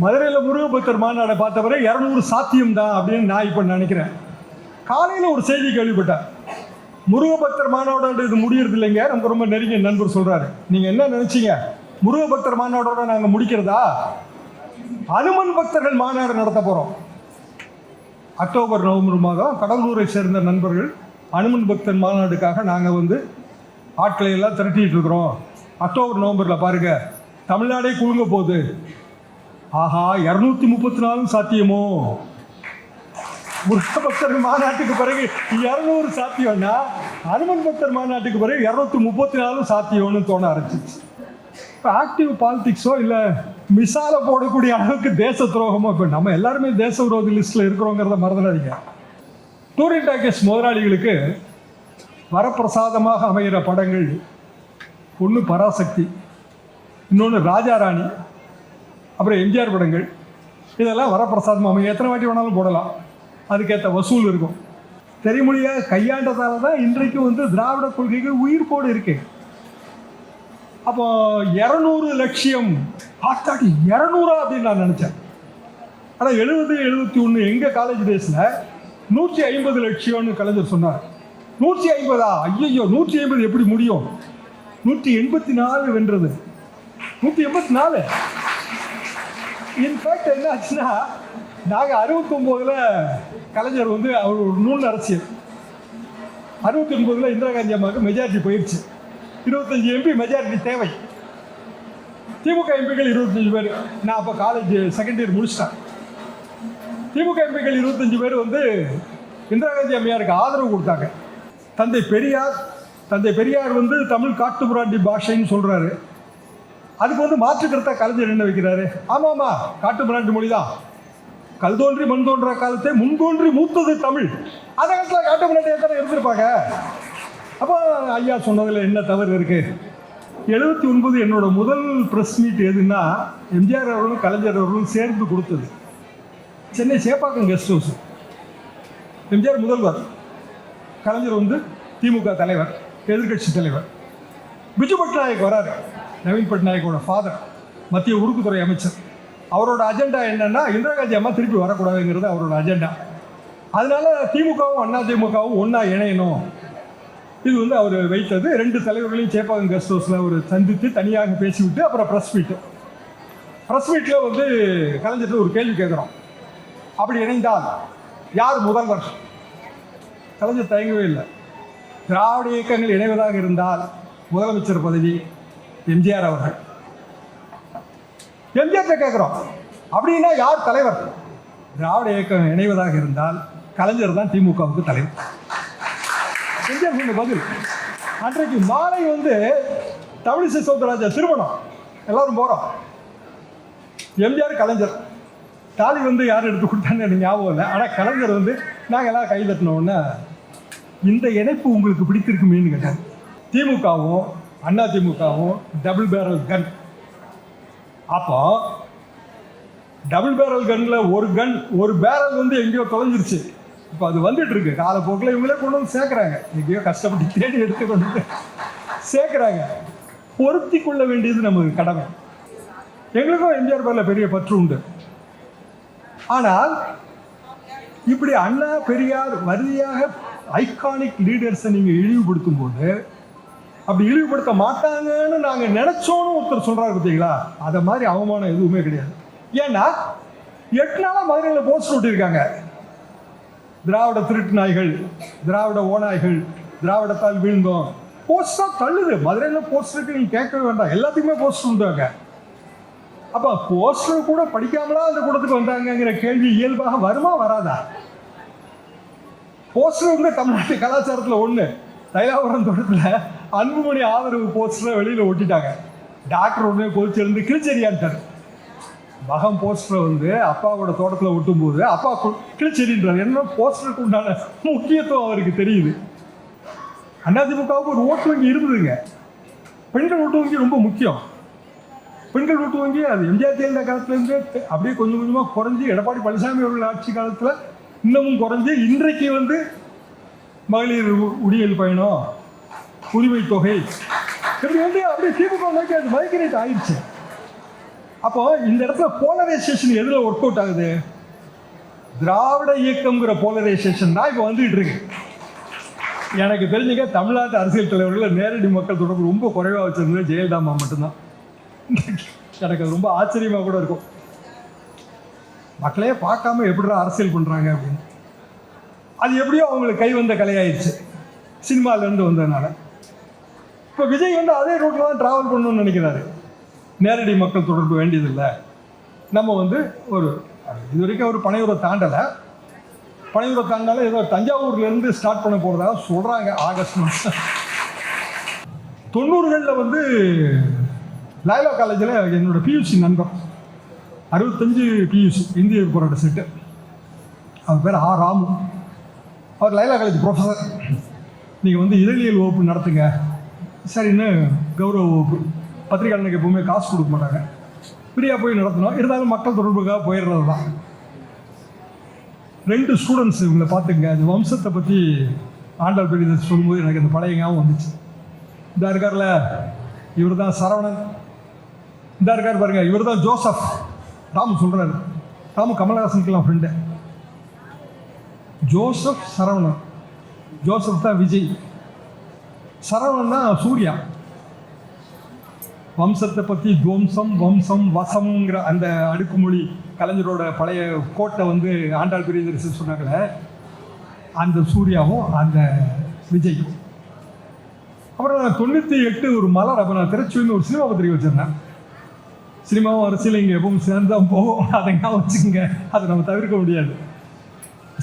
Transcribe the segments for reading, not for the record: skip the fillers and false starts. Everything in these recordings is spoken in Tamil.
மதுரையில் முருகபக்தர் மாநாடை பார்த்தவரை 200 சாத்தியம் தான் அப்படின்னு நான் இப்போ நினைக்கிறேன். காலையில் ஒரு செய்தி கேள்விப்பட்டேன். முருகபக்தர் மாநாடோட இது முடியறது இல்லைங்க, நமக்கு ரொம்ப நெருங்கிய நண்பர் சொல்கிறாரு. நீங்கள் என்ன நினச்சிங்க, முருகபக்தர் மாநாடோட நாங்கள் முடிக்கிறதா? அனுமன் பக்தர்கள் மாநாடு நடத்த போகிறோம். அக்டோபர் நவம்பர் மாதம் கடலூரை சேர்ந்த நண்பர்கள் அனுமன் பக்தர் மாநாடுக்காக நாங்கள் ஆட்களை எல்லாம் திரட்டிகிட்டு இருக்கிறோம். அக்டோபர் நவம்பரில் பாருங்கள், தமிழ்நாடே குலுங்க போகுது. ஆஹா, 234 சாத்தியமோ? முருக பக்தர் மாநாட்டுக்கு பிறகு 200 சாத்தியம்னா அனுமன் பக்தர் மாநாட்டுக்கு பிறகு 234 சாத்தியம்னு தோண ஆரம்பிச்சிச்சு. இப்போ ஆக்டிவ் பாலிடிக்ஸோ இல்லை மிசால போடக்கூடிய அளவுக்கு தேச துரோகமோ, இப்போ நம்ம எல்லாருமே தேச விரோதி லிஸ்ட்டில் இருக்கிறோங்கிறத மறந்துடாதீங்க. டூரிங் டாக்கீஸ் முதலாளிகளுக்கு வரப்பிரசாதமாக அமைகிற படங்கள் ஒன்று பராசக்தி, இன்னொன்று ராஜாராணி, அப்புறம் எம்ஜிஆர் படங்கள். இதெல்லாம் வரப்பிரசாதம் அமைய எத்தனை வாட்டி வேணாலும் போடலாம், அதுக்கேற்ற வசூல் இருக்கும். தெரிமொழியாக கையாண்டதால தான் இன்றைக்கு திராவிட கொள்கைகள் உயிர்ப்போடு இருக்கு. அப்போ 200 லட்சியம், ஆத்தாடி 200 அப்படின்னு நான் நினச்சேன். ஆனால் 70, 71 எங்கள் காலேஜ் டேஸில் 150 லட்சியம்னு கலைஞர் சொன்னார். 150? ஐயோ, 150 எப்படி முடியும்? 184 வென்றது. 184. இன்ஃபேக்ட் என்ன ஆச்சுன்னா, நாங்கள் 69 கலைஞர் அவர் ஒரு நூல் அரசியல். 69 இந்திரா காந்தி அம்மாவுக்கு மெஜாரிட்டி போயிடுச்சு. 25 எம்பி மெஜாரிட்டி தேவை. திமுக எம்பிக்கள் 25 பேர். நான் அப்போ காலேஜ் செகண்ட் இயர் முடிச்சிட்டேன். திமுக எம்பிக்கள் 25 பேர் இந்திரா காந்தி அம்மையாருக்கு ஆதரவு கொடுத்தாங்க. தந்தை பெரியார் தமிழ் காட்டுமிராண்டி பாஷைன்னு சொல்கிறாரு. அதுக்கு மாற்று கருத்தாக கலைஞர் என்ன வைக்கிறாரு? ஆமாம்மா, காட்டுமிராண்டி மொழி தான். கல் தோன்றி மண் தோன்ற காலத்தை முன்தோன்றி மூத்தது தமிழ். அந்த காலத்தில் காட்டுமிராண்டி எத்தனை இருந்திருப்பாங்க. அப்போ ஐயா சொன்னதில் என்ன தவறு இருக்குது? 79 என்னோட முதல் ப்ரெஸ் மீட் எதுன்னா, எம்ஜிஆர் அவர்களும் கலைஞர் அவர்களும் சேர்ந்து கொடுத்தது. Chennai Chepauk guest house. MGR முதல்வர், கலைஞர் திமுக தலைவர், எதிர்கட்சி தலைவர். பிஜு பட்நாயக் வராரு, நவீன் பட்நாயக்கோட ஃபாதர், மத்திய உருக்குத்துறை அமைச்சர். அவரோட அஜெண்டா என்னன்னா, இந்திரா காந்தி அம்மா திருப்பி வரக்கூடாதுங்கிறது அவரோட அஜெண்டா. அதனால திமுகவும் அதிமுகவும் ஒன்றா இணையணும். இது அவர் வைத்தது. 2 தலைவர்களையும் சேப்பாக்கம் கெஸ்ட் ஹவுஸில் அவர் சந்தித்து தனியாக பேசிவிட்டு அப்புறம் ப்ரெஸ் மீட்டில் கலைஞர்கிட்ட ஒரு கேள்வி கேட்குறோம். அப்படி இணைந்தால் யார் முதல்வர்? கலைஞர் தயங்கவே இல்லை. திராவிட இயக்கங்கள் இணைவதாக இருந்தால் முதலமைச்சர் பதவி எம்ஜிஆர் அவர்கள். எம்ஜிஆர்கிட்ட கேட்குறோம், அப்படின்னா யார் தலைவர்? திராவிட இயக்கம் இணைவதாக இருந்தால் கலைஞர் தான் திமுகவுக்கு தலைவர். எம்ஜிஆர் சொன்ன பதில். அன்றைக்கு மாலை தமிழிசை சௌந்தரராஜன் திருமணம், எல்லாரும் போகிறோம். எம்ஜிஆர் கலைஞர் தாலி யார் எடுத்து கொடுத்தான்னு எனக்கு ஞாபகம் இல்லை. ஆனால் கலைஞர் நாங்கள் எல்லாம் கை தட்டினோன்னா, இந்த இணைப்பு உங்களுக்கு பிடித்திருக்குமேன்னு கேட்டார். திமுகவும் அதிமுகவும் டபுள் பேரல் கன். அப்போ டபுள் பேரல் கன்னில் ஒரு பேரல் எங்கேயோ தொலைஞ்சிருச்சு. இப்போ அது வந்துட்டு இருக்கு. காலப்போக்கில் இவங்களே கொண்டு சேர்க்குறாங்க. எங்கேயோ கஷ்டப்பட்டு தேடி எடுத்து கொண்டு சேர்க்குறாங்க. பொருத்தி கொள்ள வேண்டியது நமக்கு கடமை. எங்களுக்கும் எம்ஜிஆர் பேரில் பெரிய பற்று உண்டு. ஆனால் இப்படி அண்ணா பெரியார் வரியாக ஐகானிக் லீடர்ஸை நீங்கள் இழிவுபடுத்தும் போது, அப்படி இழிவுபடுத்த மாட்டாங்கன்னு நாங்கள் நினைச்சோன்னு ஒருத்தர் சொல்கிறாரு பார்த்தீங்களா, அதை மாதிரி அவமானம் எதுவுமே கிடையாது. ஏன்னா 8 நாளாக மதுரையில் போஸ்டர் ஒட்டியிருக்காங்க. திராவிட திருட்டு நாய்கள், திராவிட ஓநாய்கள், திராவிடத்தால் வீழ்ந்தோம். போஸ்டர் தள்ளுது. மதுரையில் போஸ்டருக்கு நீங்கள் கேட்கவே வேண்டாம், எல்லாத்துக்குமே போஸ்டர் உண்டாங்க. அப்போ போஸ்டர் கூட படிக்காமலா அந்த கூட்டத்துக்கு வந்தாங்கிற கேள்வி இயல்பாக வருமா வராதா? போஸ்டர் தமிழ்நாட்டு கலாச்சாரத்தில் ஒன்று. தைலாபுரம் தோட்டத்தில் அன்புமணி ஆதரவு போஸ்டரை வெளியில் ஒட்டிட்டாங்க. டாக்டர் உடனே கொதிச்சு எழுந்து கிழிச்செறியான்ட்டார். மகன் போஸ்டரை அப்பாவோட தோட்டத்தில் ஒட்டும்போது அப்பா கிழிச்செறின்றார். என்ன போஸ்டருக்கு உண்டான முக்கியத்துவம் அவருக்கு தெரியுது. அதிமுகவுக்கு ஒரு ஓட்டு வங்கி இருந்ததுங்க. பெண்கள் ஓட்டு வங்கி ரொம்ப முக்கியம். பெண்கள் ஓட்டு வங்கி அது எம்ஜிஆர் ஜெயலலிதா காலத்துலேருந்து அப்படியே கொஞ்சம் கொஞ்சமாக குறைஞ்சி, எடப்பாடி பழனிசாமி அவர்கள் ஆட்சி காலத்தில் இன்னமும் குறைஞ்சி, இன்றைக்கு மகளிர் உடியல் பயணம், உரிமை தொகை இப்படி அப்படியே திமுக நோக்கி அது மைக்ரேட் ஆயிடுச்சு. அப்போ இந்த இடத்துல போலரைசேஷன் எதுல ஒர்க் அவுட் ஆகுது? திராவிட இயக்கம்ங்கிற போலரைசேஷன் தான் இப்போ வந்துகிட்டு இருக்கு. எனக்கு தெரிஞ்சுக்க தமிழ்நாட்டு அரசியல் தலைவர்கள் நேரடி மக்கள் தொடர்பு ரொம்ப குறைவாக வச்சிருந்தது ஜெயலலிதா அம்மா மட்டும்தான். எனக்கு அது ரொம்ப ஆச்சரியமாக கூட இருக்கும். மக்களே பார்க்காம எப்படிடா அரசியல் பண்ணுறாங்க அப்படின்னு. அது எப்படியோ அவங்களுக்கு கை வந்த கலையாயிடுச்சு சினிமாலேருந்து வந்ததுனால. இப்போ விஜய் வந்து அதே ரூட்டில் தான் ட்ராவல் பண்ணணும்னு நினைக்கிறாரு. நேரடி மக்கள் தொடர்பு வேண்டியதில்லை, நம்ம வந்து ஒரு இது வரைக்கும் ஒரு பனையூரை தாண்டலை, பனையூரை தாண்டாலும் ஏதோ தஞ்சாவூர்லேருந்து ஸ்டார்ட் பண்ண போகிறதாக சொல்கிறாங்க. ஆகஸ்ட் மாதம் 90களில் வந்து லாயலா காலேஜில் என்னோட பியூசி நண்பர் 65 பியூசி இந்திய போராட்ட செட்டு, அவர் பேர் ராமு. அவர் லாயலா காலேஜ் ப்ரொஃபஸர். நீங்கள் வந்து இதழியல் வகுப்பு நடத்துங்க சரின்னு கௌரவ வகுப்பு. பத்திரிகையாளனுக்கு எப்பவுமே காசு கொடுக்க மாட்டாங்க, ஃப்ரீயாக போய் நடத்தணும். இருந்தாலும் மக்கள் தொடர்புக்காக போயிடுறது தான். 2 ஸ்டூடெண்ட்ஸ் இவங்களை பார்த்துங்க. அந்த வம்சத்தை பற்றி ஆண்டாள் பெரிய சொல்லும்போது எனக்கு அந்த பழைய ஞாபகம் வந்துச்சு. இந்த இருக்கார்ல இவர் தான் சரவணன், இந்த இருக்கார் பாருங்க இவர் தான் ஜோசப். ராமு சொல்கிறாரு, ராமு கமலஹாசனுக்கெல்லாம் ஃப்ரெண்டு. ஜோசப் சரவணன், ஜோசப் தான் விஜய், சரவணன் தான் சூர்யா. வம்சத்தை பற்றி துவம்சம் வம்சம் வசம்ங்கிற அந்த அடுக்குமொழி கலைஞரோட பழைய கோட்டை வந்து ஆண்டாள் பெரியதரிசி சொன்னாங்களே, அந்த சூர்யாவும் அந்த விஜய். அப்புறம் 98 ஒரு மலர், அப்போ நான் திருச்சின்னு ஒரு சினிமா பத்திரிகை வச்சுருந்தேன். சினிமாவும் அரசியல் இங்கே எப்பவும் சேர்ந்தான் போகும், அதை ஞாபகம் வச்சுக்கோங்க, அதை நம்ம தவிர்க்க முடியாது.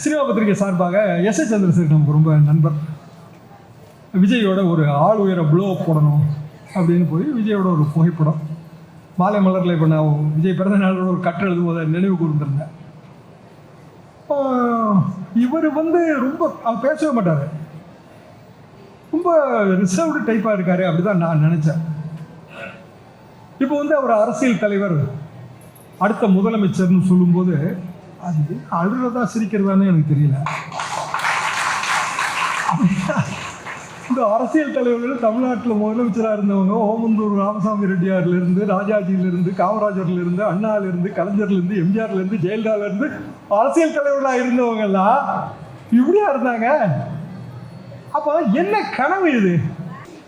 சினிமா பத்திரிகை சார்பாக எஸ் ஏ சந்திரசேகர் நமக்கு ரொம்ப நண்பர். விஜயோட ஒரு ஆள் உயர ப்ளோ போடணும் அப்படின்னு போய் விஜயோட ஒரு புகைப்படம் மாலை மலரில். இப்போ நான் விஜய் பிறந்த நாளோட ஒரு கட்டு எழுதும் போது நினைவு கூர்ந்திருந்தேன். இவர் வந்து ரொம்ப அவர் பேசவே மாட்டார், ரொம்ப ரிசர்வ்டு டைப்பாக இருக்காரு, அப்படி தான் நான் நினச்சேன். இப்போ வந்து அவர் அரசியல் தலைவர், அடுத்த முதலமைச்சர்னு சொல்லும்போது அது அழுறதா சிரிக்கிறதானே எனக்கு தெரியல. இந்த அரசியல் தலைவர்கள் தமிழ்நாட்டில் முதலமைச்சராக இருந்தவங்க ஓமந்தூர் ராமசாமி ரெட்டியார்லேருந்து, ராஜாஜியிலேருந்து, காமராஜர்லேருந்து, அண்ணாவிலேருந்து, கலைஞர்லேருந்து, எம்ஜிஆர்லேருந்து, ஜெயலலிதாவிலேருந்து அரசியல் தலைவர்களாக இருந்தவங்கெல்லாம் இப்படியா இருந்தாங்க. அப்போ என்ன கனவு இது?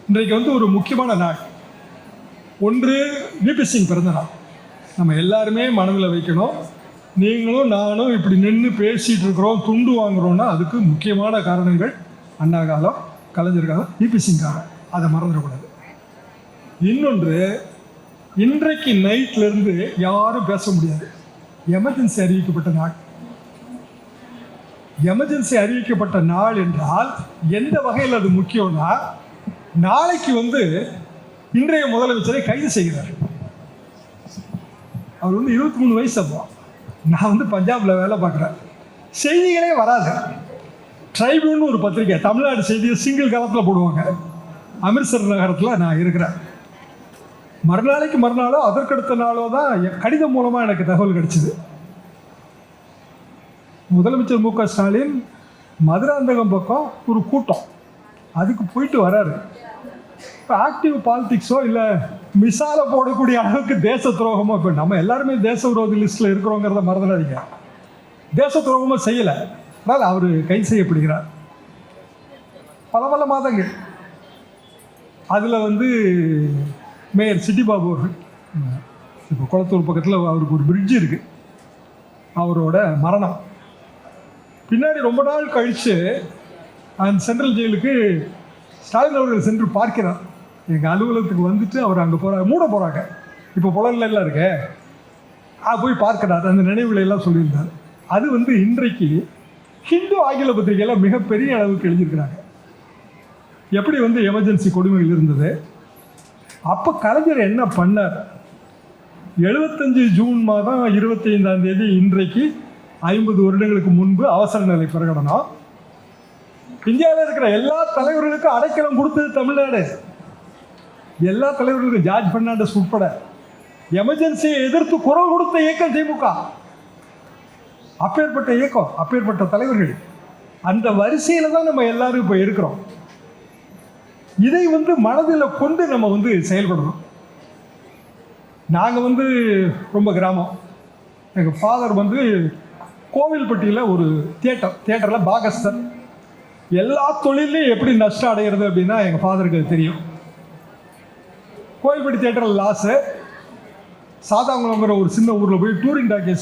இன்றைக்கு வந்து ஒரு முக்கியமான நாள். ஒன்று விபி சிங் பிறந்த நாள், நம்ம எல்லாருமே மனதில் வைக்கணும். நீங்களும் நானும் இப்படி நின்று பேசிகிட்டு இருக்கிறோம், துண்டு வாங்குகிறோன்னா அதுக்கு முக்கியமான காரணங்கள் அண்ணா காலம், கலைஞர் காலம், விபி சிங் காலம், அதை மறந்துடக்கூடாது. இன்னொன்று, இன்றைக்கு நைட்லேருந்து யாரும் பேச முடியாது. எமர்ஜென்சி அறிவிக்கப்பட்ட நாள். எமர்ஜென்சி அறிவிக்கப்பட்ட நாள் என்றால் எந்த வகையில் அது முக்கியம்னா, நாளைக்கு வந்து இன்றைய முதலமைச்சரை கைது செய்கிறார். அவர் வந்து 23 வயசு. அப்போ நான் வந்து பஞ்சாபில் வேலை பார்க்குறேன், செய்திகளே வராது. ட்ரைபியூன் ஒரு பத்திரிக்கை தமிழ்நாடு செய்தியை சிங்கிள் காலத்தில் போடுவாங்க. அமிர்த்சர் நகரத்தில் நான் இருக்கிறேன். மறுநாளைக்கு மறுநாளோ அதற்கடுத்த நாளோ தான் கடிதம் மூலமாக எனக்கு தகவல் கிடைச்சிது. முதலமைச்சர் மு க ஸ்டாலின் மதுராந்தகம் பக்கம் ஒரு கூட்டம், அதுக்கு போயிட்டு வராரு. இப்போ ஆக்டிவ் பாலிடிக்ஸோ இல்லை மிசால போடக்கூடிய அளவுக்கு தேச துரோகமோ, இப்போ நம்ம எல்லாருமே தேச விரோதி லிஸ்ட்டில் இருக்கிறோங்கிறத மறந்துடாதீங்க. தேச துரோகமோ செய்யலை, அதனால் அவர் கைது செய்யப்படுகிறார். பல மாதங்கள். அதில் வந்து மேயர் சிட்டி பாபு அவர்கள், இப்போ குளத்தூர் பக்கத்தில் அவருக்கு ஒரு பிரிட்ஜு இருக்குது, அவரோட மரணம். பின்னாடி ரொம்ப நாள் கழித்து அந்த சென்ட்ரல் ஜெயிலுக்கு ஸ்டாலின் அவர்கள் சென்று பார்க்கிறார். எங்கள் அலுவலகத்துக்கு வந்துட்டு அவர் அங்கே போகிறார், மூட போகிறாங்க, இப்போ புலன்லாம் இருக்கு, போய் பார்க்கிறார். அந்த நினைவுகளை எல்லாம் சொல்லியிருந்தார். அது வந்து இன்றைக்கு ஹிந்து ஆங்கில பத்திரிகையில் மிகப்பெரிய அளவுக்கு எழுதியிருக்கிறாங்க. எப்படி வந்து எமர்ஜென்சி கொடுமைகள் இருந்தது. அப்போ கலைஞர் என்ன பண்ணார்? 75 ஜூன் மாதம் 25ஆம் தேதி, இன்றைக்கு 50 வருடங்களுக்கு முன்பு அவசர நிலை பிரகடனம். இந்தியாவில் இருக்கிற எல்லா தலைவர்களுக்கும் அடைக்கலம் கொடுத்தது தமிழ்நாடு. எல்லா தலைவர்களுக்கும், ஜார்ஜ் பெர்னாண்டஸ் உட்பட, எமர்ஜென்சியை எதிர்த்து குரல் கொடுத்த இயக்கம் திமுக. அப்பேற்பட்ட இயக்கம், அப்பேற்பட்ட தலைவர்கள். அந்த வரிசையில் தான் நம்ம எல்லாரும் இப்போ இருக்கிறோம். இதை வந்து மனதில் கொண்டு நம்ம வந்து செயல்படணும். நாங்கள் வந்து ரொம்ப கிராமம். எங்கள் ஃபாதர் வந்து கோவில்பட்டியில் ஒரு தியேட்டரில் பாகஸ்தர். எல்லா தொழிலையும் எப்படி நஷ்டம் அடைகிறது அப்படின்னா எங்கள் ஃபாதருக்கு அது தெரியும். கோவில்பட்டி தியேட்டரில் லாஸு. சாதாங்குளங்கிற ஒரு சின்ன ஊரில் போய் டூரிங் டாக்கீஸ்